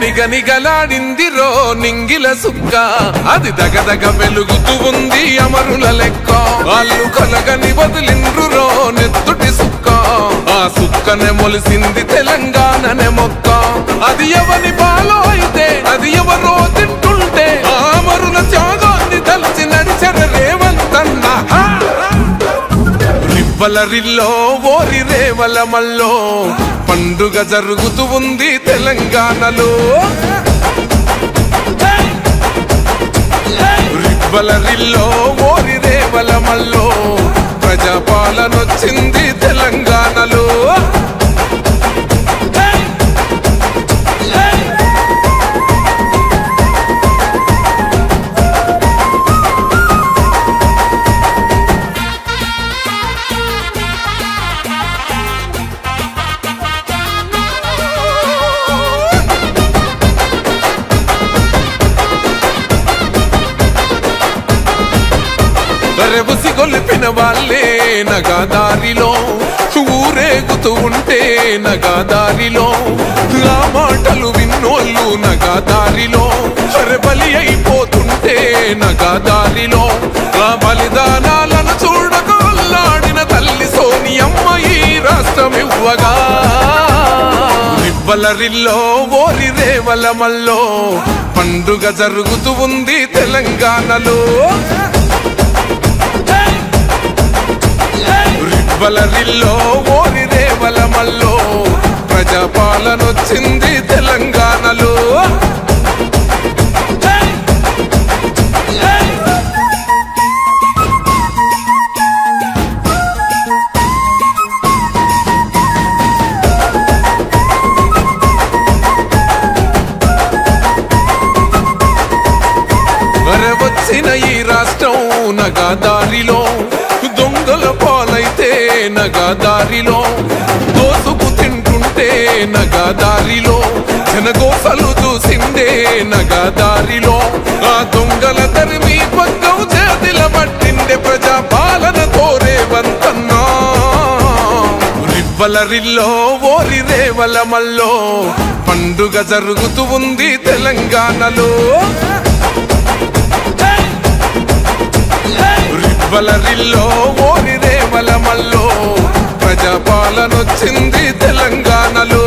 నిగనిగలాడిందిరో నింగిల సుక్క అది దగదగ వెలుగుతూ ఉంది అమరుల లెక్క వాళ్ళు కలగని వదిలిండ్రురో నెత్తుటి సుక్క ఆ సుక్కనే మొలిసింది తెలంగాణనే మొక్క అది ఎవని పాలో అయితే అది ఎవరో తింటుంటే ఆ అమరుల త్యాగాన్ని తలచి నడిచర రేవంతన్న రివ్వలరిల్లో ఓరి రేవల మల్లో పండుగ జరుగుతూ ఉంది తెలంగాణలో రివ్వలరిల్లో ఓరి రేవల మల్లో ప్రజాపాలనొచ్చింది తెలంగాణలో రెబుసి గొలిపిన వాళ్ళే నగాదారిలో ఊరేగుతూ ఉంటే నగాదారిలో ఆ మాటలు విన్నోళ్ళు నగాదారిలో బలి అయిపోతుంటే నగాదారిలో ఆ బలిదానాలను చూడగొల్లాడిన తల్లి సోనియమ్మ ఈ రాష్ట్రం ఇవ్వగా రివ్వలరిల్లో ఓరి రేవల మల్లో పండుగ జరుగుతూ ఉంది తెలంగాణలో రివ్వలరిల్లో ఓరి రేవల మల్లో ప్రజాపాలనొచ్చింది తెలంగాణలో వచ్చిన ఈ రాష్ట్రం నగాదారిలో దొంగల పాలైతే నగాదారిలో దోసుకు తింటుంటే నగాదారిలో జనగోసలు చూసిందే నగాదారిలో ఆ దొంగల తరిమి పక్కం చేతిల పట్టిండే ప్రజాపాలన కోరేవంతన్నా రివ్వలరిల్లో ఓరి రేవల మల్లో పండుగ జరుగుతూ ఉంది తెలంగాణలో రివ్వలరిల్లో ఓరి రేవల మల్లో ప్రజాపాలనొచ్చింది తెలంగాణలో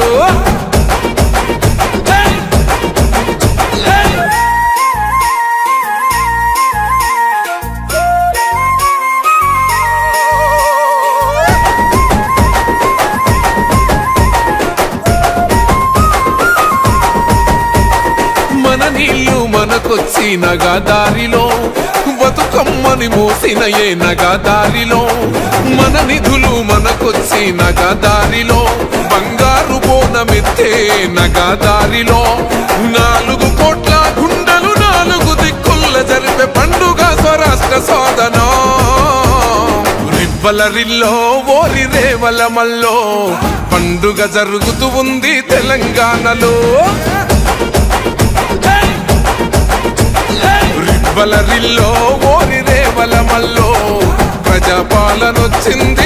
మన నీళ్ళు మనకొచ్చి నగాదారిలో బతుకమ్మని మోసిన ఏ నగాదారిలో మన నిధులు మనకొచ్చి నగాదారిలో బంగారు బోనమెత్తే నగాదారిలో 4 కోట్ల గుండెలు 4 దిక్కుల జరిపే పండుగ స్వరాష్ట్ర సాధన రివ్వలరిల్లో ఓరి రేవల మల్లో పండుగ జరుగుతూ ఉంది తెలంగాణలో రివ్వలరిల్లో ఓరి రేవల మల్లో ప్రజాపాలనొచ్చింది